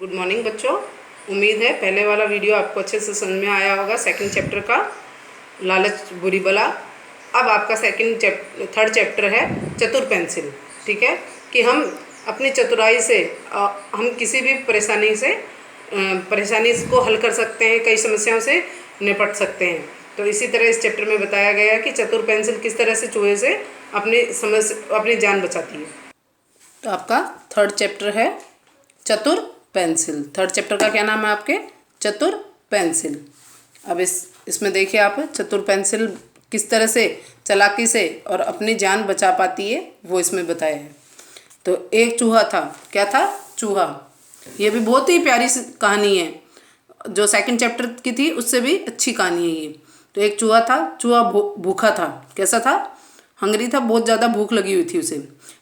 Good morning बच्चों। उम्मीद है पहले वाला वीडियो आपको अच्छे से समझ में आया होगा। सेकंड चैप्टर का लालच बुरी बला। अब आपका थर्ड चैप्टर है चतुर पेंसिल। ठीक है कि हम अपनी चतुराई से हम किसी भी परेशानी को हल कर सकते हैं, कई समस्याओं से निपट सकते हैं। तो इसी तरह इस चैप्टर में बताया गया है कि चतुर पेंसिल किस तरह से चूहे से अपनी जान बचाती है। तो आपका थर्ड चैप्टर है चतुर पेंसिल। थर्ड चैप्टर का क्या नाम है आपके? चतुर पेंसिल। अब इसमें देखिए आप, चतुर पेंसिल किस तरह से चालाकी से और अपनी जान बचा पाती है वो इसमें बताया है। तो एक चूहा था। क्या था? चूहा। ये भी बहुत ही प्यारी सी कहानी है, जो सेकंड चैप्टर की थी उससे भी अच्छी कहानी है ये। तो एक चूहा था। चूहा भूखा था। कैसा था? हंगरी था, बहुत ज़्यादा भूख लगी हुई थी उसे।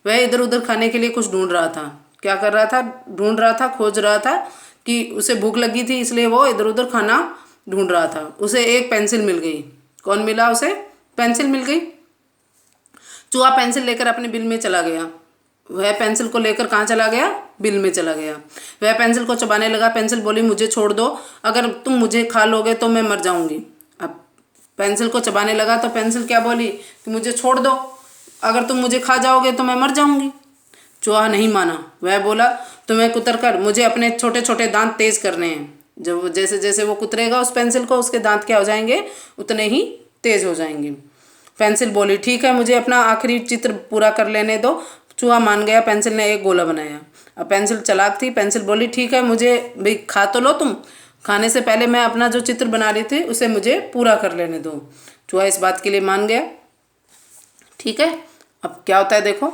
वह इधर उधर खाने के लिए कुछ ढूंढ रहा था। क्या कर रहा था? ढूंढ रहा था, खोज रहा था कि उसे भूख लगी थी, इसलिए वो इधर उधर खाना ढूंढ रहा था। उसे एक पेंसिल मिल गई। कौन मिला उसे? पेंसिल मिल गई। चूहा पेंसिल लेकर अपने बिल में चला गया। वह पेंसिल को लेकर कहाँ चला गया? बिल में चला गया। वह पेंसिल को चबाने लगा। पेंसिल बोली, मुझे छोड़ दो, अगर तुम मुझे खा लोगे तो मैं मर जाऊंगी। अब पेंसिल को चबाने लगा तो पेंसिल क्या बोली कि मुझे छोड़ दो, अगर तुम मुझे खा जाओगे तो मैं मर जाऊंगी। चूहा नहीं माना। वह बोला, तुम्हें कुतर कर मुझे अपने छोटे छोटे दांत तेज करने हैं। जब जैसे जैसे वो कुतरेगा उस पेंसिल को, उसके दांत क्या हो जाएंगे? उतने ही तेज हो जाएंगे। पेंसिल बोली, ठीक है, मुझे अपना आखिरी चित्र पूरा कर लेने दो। चूहा मान गया। पेंसिल ने एक गोला बनाया। अब पेंसिल चालाक थी। पेंसिल बोली, ठीक है, मुझे भाई खा तो लो तुम, खाने से पहले मैं अपना जो चित्र बना रही थी उसे मुझे पूरा कर लेने दो। चूहा इस बात के लिए मान गया। ठीक है, अब क्या होता है देखो।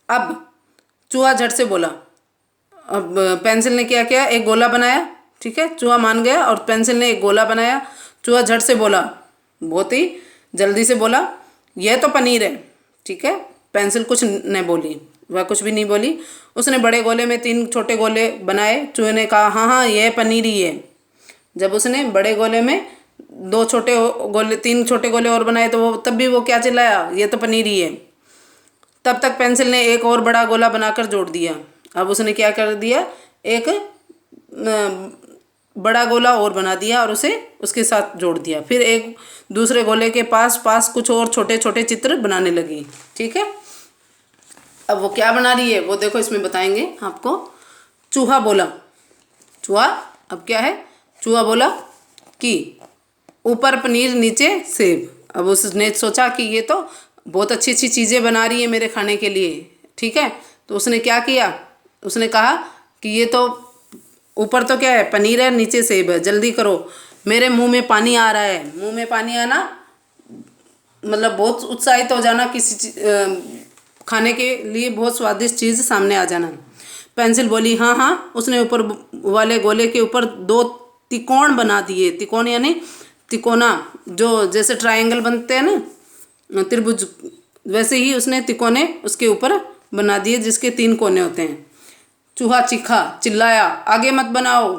अब चूहा झट से बोला। अब पेंसिल ने क्या किया? एक गोला बनाया। ठीक है, चूहा मान गया और पेंसिल ने एक गोला बनाया। चूहा झट से बोला, बहुत ही जल्दी से बोला, यह तो पनीर है। ठीक है, पेंसिल कुछ नहीं बोली, वह कुछ भी नहीं बोली। उसने बड़े गोले में 3 छोटे गोले बनाए। चूहे ने कहा, हाँ हाँ, यह पनीर ही है। जब उसने बड़े गोले में 3 छोटे गोले और बनाए तो वो तब भी वो क्या चिल्लाया? ये तो पनीर ही है। तब तक पेंसिल ने एक और बड़ा गोला बनाकर जोड़ दिया। अब उसने क्या कर दिया? एक बड़ा गोला और बना दिया और उसे उसके साथ जोड़ दिया। फिर एक दूसरे गोले के पास पास कुछ और छोटे छोटे चित्र बनाने लगी। ठीक है, अब वो क्या बना रही है वो देखो, इसमें बताएंगे आपको। चूहा बोला, चूहा अब क्या है? चूहा बोला कि ऊपर पनीर नीचे सेब। अब उसने सोचा कि ये तो बहुत अच्छी अच्छी चीज़ें बना रही है मेरे खाने के लिए। ठीक है, तो उसने क्या किया? उसने कहा कि ये तो ऊपर तो क्या है? पनीर है, नीचे सेब है, जल्दी करो, मेरे मुंह में पानी आ रहा है। मुंह में पानी आना मतलब बहुत उत्साहित हो जाना, खाने के लिए बहुत स्वादिष्ट चीज़ सामने आ जाना। पेंसिल बोली, हाँ हाँ। उसने ऊपर वाले गोले के ऊपर 2 तिकोण बना दिए। तिकोण यानी तिकोना, जो जैसे ट्रायंगल बनते हैं ना, त्रिभुज, वैसे ही उसने तिकोने उसके ऊपर बना दिए जिसके 3 कोने होते हैं। चूहा चीखा, चिल्लाया, आगे मत बनाओ।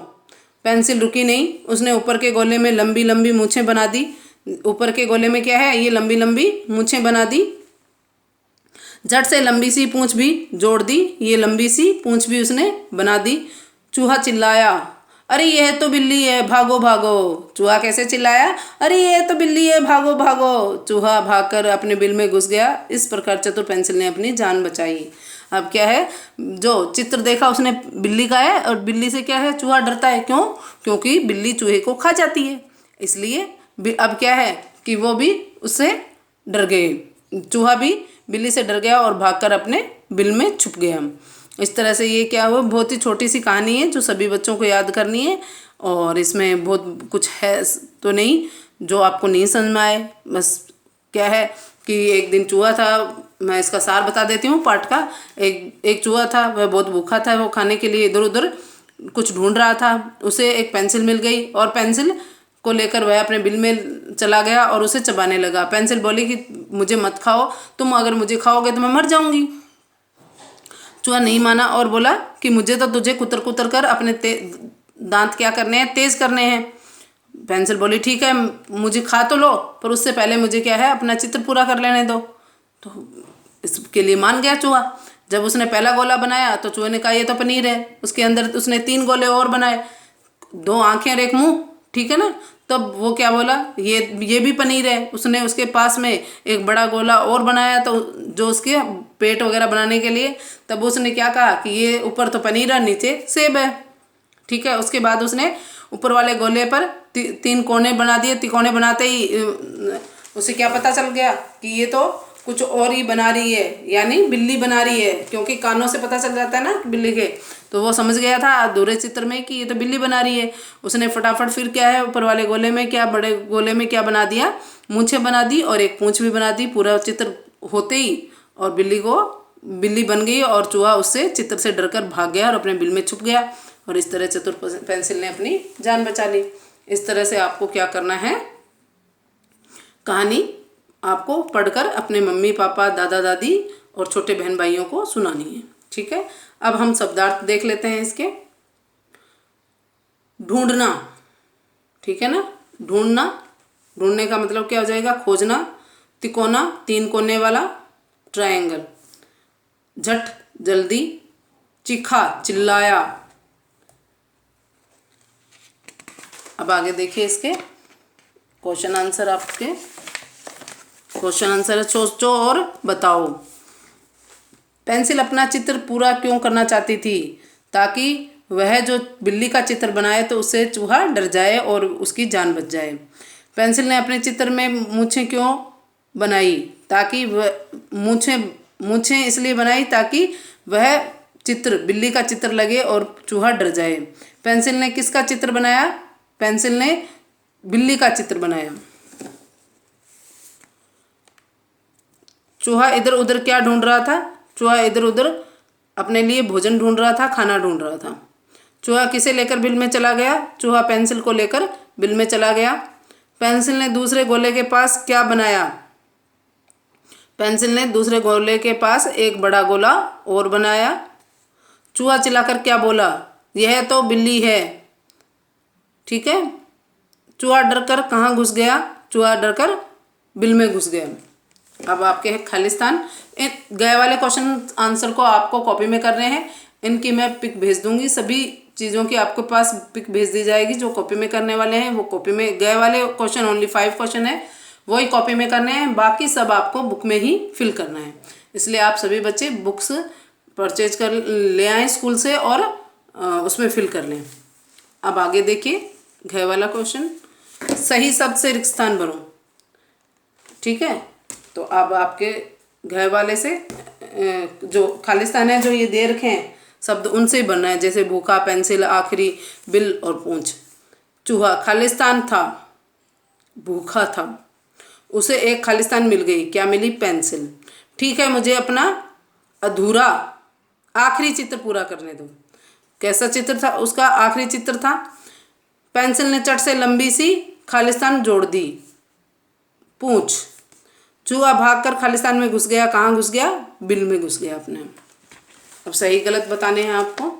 पेंसिल रुकी नहीं। उसने ऊपर के गोले में लंबी लंबी मूछें बना दी। ऊपर के गोले में क्या है? ये लंबी लंबी मूछें बना दी। झट से लंबी सी पूंछ भी जोड़ दी। ये लंबी सी पूंछ भी उसने बना दी। चूहा चिल्लाया, अरे यह तो बिल्ली है, भागो भागो। चूहा कैसे चिल्लाया? अरे यह तो बिल्ली है, भागो भागो। चूहा भागकर अपने बिल में घुस गया। इस प्रकार चतुर पेंसिल ने अपनी जान बचाई। अब क्या है? जो चित्र देखा उसने बिल्ली का है, और बिल्ली से क्या है? चूहा डरता है। क्यों? क्योंकि बिल्ली चूहे को खा जाती है, इसलिए अब क्या है कि वो भी उससे डर गए। चूहा भी बिल्ली से डर गया और भागकर अपने बिल में छुप गया। इस तरह से ये क्या हुआ? बहुत ही छोटी सी कहानी है जो सभी बच्चों को याद करनी है, और इसमें बहुत कुछ है तो नहीं जो आपको नहीं समझ में आए। बस क्या है कि एक दिन चूहा था, मैं इसका सार बता देती हूँ पाठ का। एक चूहा था, वह बहुत भूखा था। वो खाने के लिए इधर उधर कुछ ढूंढ रहा था। उसे एक पेंसिल मिल गई और पेंसिल को लेकर वह अपने बिल में चला गया और उसे चबाने लगा। पेंसिल बोली कि मुझे मत खाओ, तुम अगर मुझे खाओगे तो मैं मर जाऊंगी। चूहा नहीं माना और बोला कि मुझे तो तुझे कुतर कुतर कर अपने दांत क्या करने हैं? तेज करने हैं। पेंसिल बोली, ठीक है, मुझे खा तो लो, पर उससे पहले मुझे क्या है? अपना चित्र पूरा कर लेने दो। तो इसके लिए मान गया चूहा। जब उसने पहला गोला बनाया तो चूहे ने कहा ये तो पनीर है। उसके अंदर उसने 3 गोले और बनाए, 2 आंखें और 1 मुंह, ठीक है ना। तब वो क्या बोला, ये भी पनीर है। उसने उसके पास में एक बड़ा गोला और बनाया तो जो उसके पेट वगैरह बनाने के लिए, तब उसने क्या कहा कि ये ऊपर तो पनीर है, नीचे सेब है, ठीक है। उसके बाद उसने ऊपर वाले गोले पर 3 कोने बना दिए। तिकोने बनाते ही उसे क्या पता चल गया कि ये तो कुछ और ही बना रही है, यानी बिल्ली बना रही है, क्योंकि कानों से पता चल जाता है ना बिल्ली के। तो वो समझ गया था अधूरे चित्र में कि ये तो बिल्ली बना रही है। उसने फटाफट फिर क्या है, ऊपर वाले गोले में क्या, बड़े गोले में क्या बना दिया, मूंछें बना दी और एक पूंछ भी बना दी पूरा चित्र होते ही। और बिल्ली बन गई और चूहा उससे चित्र से डरकर भाग गया और अपने बिल में छुप गया। और इस तरह चतुर पेंसिल ने अपनी जान बचा ली। इस तरह से आपको क्या करना है, कहानी आपको पढ़कर अपने मम्मी पापा, दादा दादी और छोटे बहन भाइयों को सुनानी है, ठीक है। अब हम शब्दार्थ देख लेते हैं इसके। ढूंढना, ठीक है ना। ढूंढने का मतलब क्या हो जाएगा, खोजना। तिकोना, 3 कोने वाला ट्रायंगल। झट, जल्दी। चीखा, चिल्लाया। अब आगे देखिए इसके क्वेश्चन आंसर। आपके क्वेश्चन आंसर सोचो और बताओ। पेंसिल अपना चित्र पूरा क्यों करना चाहती थी, ताकि वह जो बिल्ली का चित्र बनाए तो उससे चूहा डर जाए और उसकी जान बच जाए। पेंसिल ने अपने चित्र में मूछें क्यों बनाई, ताकि वह मूछें इसलिए बनाई ताकि वह चित्र बिल्ली का चित्र लगे और चूहा डर जाए। पेंसिल ने किसका चित्र बनाया, पेंसिल ने बिल्ली का चित्र बनाया। चूहा इधर उधर क्या ढूंढ रहा था, चूहा इधर उधर अपने लिए भोजन ढूंढ रहा था, खाना ढूंढ रहा था। चूहा किसे लेकर बिल में चला गया, चूहा पेंसिल को लेकर बिल में चला गया। पेंसिल ने दूसरे गोले के पास क्या बनाया, पेंसिल ने दूसरे गोले के पास एक बड़ा गोला और बनाया। चूहा चिल्लाकर क्या बोला, यह तो बिल्ली है, ठीक है। चूहा डरकर कहाँ घुस गया, चूहा डरकर बिल में घुस गया। अब आपके है खालिस्तान। गए वाले क्वेश्चन आंसर को आपको कॉपी में करने हैं। इनकी मैं पिक भेज दूंगी, सभी चीज़ों की आपके पास पिक भेज दी जाएगी। जो कॉपी में करने वाले हैं वो कॉपी में, गए वाले क्वेश्चन ओनली 5 क्वेश्चन है, वही कॉपी में करने हैं, बाकी सब आपको बुक में ही फिल करना है। इसलिए आप सभी बच्चे बुक्स परचेज कर ले आएँ स्कूल से और उसमें फिल कर लें। अब आगे देखिए गए वाला क्वेश्चन, सही शब्द से रिक्त स्थान भरो, ठीक है। तो अब आपके घर वाले से जो खालिस्तान है जो ये दे रखे हैं शब्द, उनसे ही बनना है। जैसे भूखा, पेंसिल, आखिरी, बिल और पूंछ। चूहा खालिस्तान था, भूखा था, उसे एक खालिस्तान मिल गई, क्या मिली, पेंसिल। ठीक है, मुझे अपना अधूरा आखिरी चित्र पूरा करने दो। कैसा चित्र था उसका, आखिरी चित्र था। पेंसिल ने चट से लंबी सी खालिस्तान जोड़ दी, पूंछ। चूहा भागकर खालिस्तान में घुस गया, कहाँ घुस गया, बिल में घुस गया अपने। अब सही गलत बताने हैं आपको।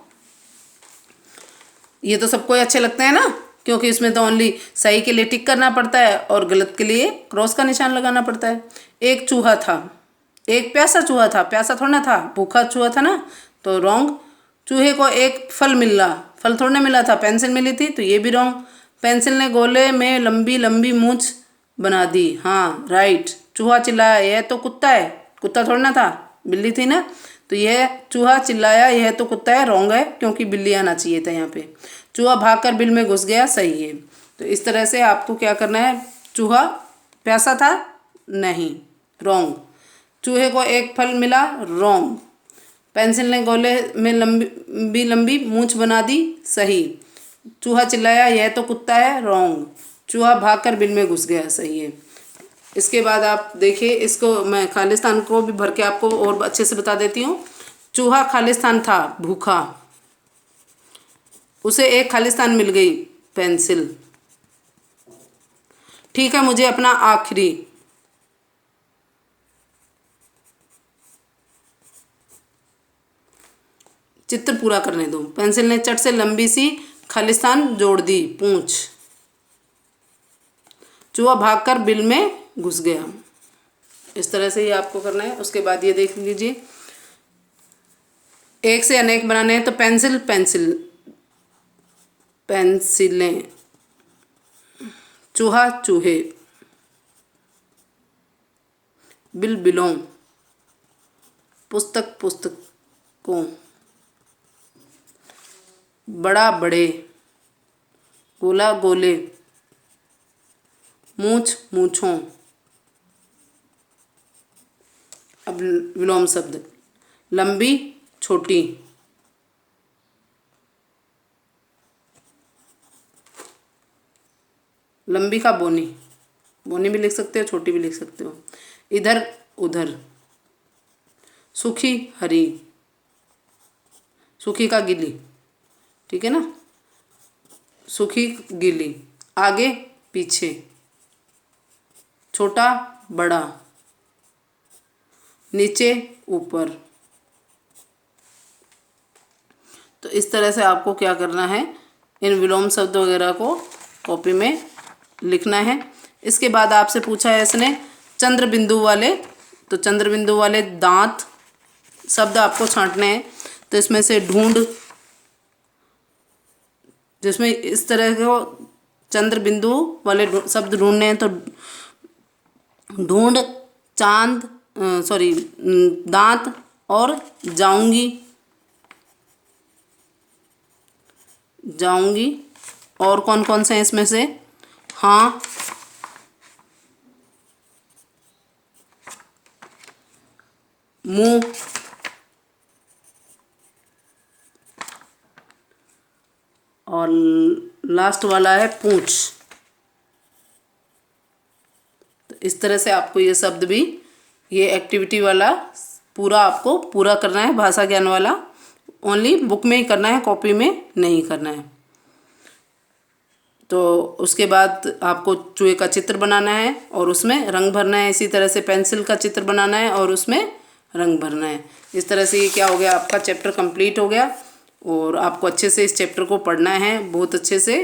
ये तो सबको अच्छे लगते हैं ना, क्योंकि इसमें तो ओनली सही के लिए टिक करना पड़ता है और गलत के लिए क्रॉस का निशान लगाना पड़ता है। एक चूहा था, एक प्यासा चूहा था, प्यासा थोड़ा ना था, भूखा चूहा था ना, तो रॉन्ग। चूहे को एक फल मिला, फल थोड़ा ना मिला था, पेंसिल मिली थी, तो ये भी रॉन्ग। पेंसिल ने गोले में लंबी लंबी मूंछ बना दी, हाँ राइट। चूहा चिल्लाया, यह तो कुत्ता है, कुत्ता थोड़ा ना था, बिल्ली थी ना, तो यह चूहा चिल्लाया यह तो कुत्ता है, रॉन्ग है, क्योंकि बिल्ली आना चाहिए था यहाँ पे। चूहा भागकर बिल में घुस गया, सही है। तो इस तरह से आपको क्या करना है, चूहा प्यासा था, नहीं, रॉन्ग। चूहे को एक फल मिला, रॉन्ग। पेंसिल ने गोले में लंबी लंबी मूंछ बना दी, सही। चूहा चिल्लाया यह तो कुत्ता है, रॉन्ग। चूहा भागकर बिल में घुस गया, सही है। इसके बाद आप देखिए, इसको मैं खालिस्तान को भी भर के आपको और अच्छे से बता देती हूँ। चूहा खालिस्तान था, भूखा, उसे एक खालिस्तान मिल गई, पेंसिल। ठीक है, मुझे अपना आखिरी चित्र पूरा करने दो। पेंसिल ने चट से लंबी सी खालिस्तान जोड़ दी, पूंछ। चूहा भागकर बिल में घुस गया। इस तरह से ही आपको करना है। उसके बाद ये देख लीजिए, एक से अनेक बनाने हैं तो पेंसिल पेंसिल, पेंसिलें। चूहा चूहे, बिल बिलों, पुस्तक पुस्तकों, बड़ा बड़े, गोला गोले, मूछ मूछों। अब विलोम शब्द, लंबी छोटी, लंबी का बोनी, बोनी भी लिख सकते हो, छोटी भी लिख सकते हो। इधर उधर, सूखी हरी, सूखी का गीली, ठीक है ना, सूखी गीली। आगे पीछे, छोटा बड़ा, नीचे ऊपर। तो इस तरह से आपको क्या करना है, इन विलोम शब्द वगैरह को कॉपी में लिखना है। इसके बाद आपसे पूछा है इसने चंद्र बिंदु वाले, तो चंद्र बिंदु वाले दांत शब्द आपको छांटने हैं। तो इसमें से ढूंढ, जिसमें इस तरह के चंद्र बिंदु वाले शब्द ढूंढने हैं, तो ढूंढ, चांद, सॉरी, दांत और जाऊंगी, जाऊंगी। और कौन कौन से हैं इसमें से, हाँ, मुंह, और लास्ट वाला है पूंछ। तो इस तरह से आपको ये शब्द भी, ये एक्टिविटी वाला पूरा आपको पूरा करना है, भाषा ज्ञान वाला। ओनली बुक में ही करना है, कॉपी में नहीं करना है। तो उसके बाद आपको चूहे का चित्र बनाना है और उसमें रंग भरना है। इसी तरह से पेंसिल का चित्र बनाना है और उसमें रंग भरना है। इस तरह से ये क्या हो गया, आपका चैप्टर कंप्लीट हो गया। और आपको अच्छे से इस चैप्टर को पढ़ना है, बहुत अच्छे से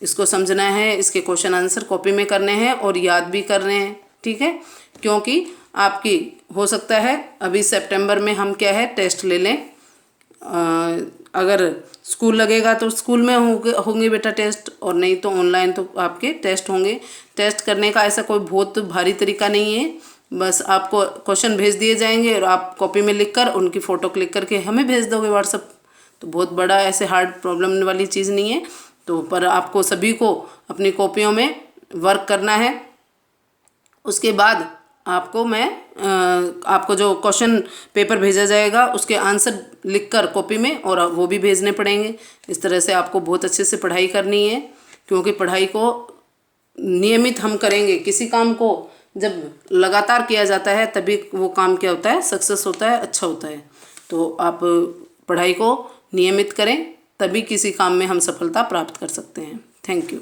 इसको समझना है, इसके क्वेश्चन आंसर कॉपी में करने हैं और याद भी करने हैं, ठीक है। क्योंकि आपकी हो सकता है अभी सितंबर में हम क्या है टेस्ट ले लें। अगर स्कूल लगेगा तो स्कूल में होंगे बेटा टेस्ट, और नहीं तो ऑनलाइन तो आपके टेस्ट होंगे। टेस्ट करने का ऐसा कोई बहुत भारी तरीका नहीं है, बस आपको क्वेश्चन भेज दिए जाएंगे और आप कॉपी में लिखकर उनकी फ़ोटो क्लिक करके हमें भेज दोगे व्हाट्सएप। तो बहुत बड़ा ऐसे हार्ड प्रॉब्लम वाली चीज़ नहीं है। तो पर आपको सभी को अपनी कॉपियों में वर्क करना है। उसके बाद आपको आपको जो क्वेश्चन पेपर भेजा जाएगा उसके आंसर लिखकर कॉपी में, और वो भी भेजने पड़ेंगे। इस तरह से आपको बहुत अच्छे से पढ़ाई करनी है, क्योंकि पढ़ाई को नियमित हम करेंगे। किसी काम को जब लगातार किया जाता है तभी वो काम क्या होता है, सक्सेस होता है, अच्छा होता है। तो आप पढ़ाई को नियमित करें, तभी किसी काम में हम सफलता प्राप्त कर सकते हैं। Thank you.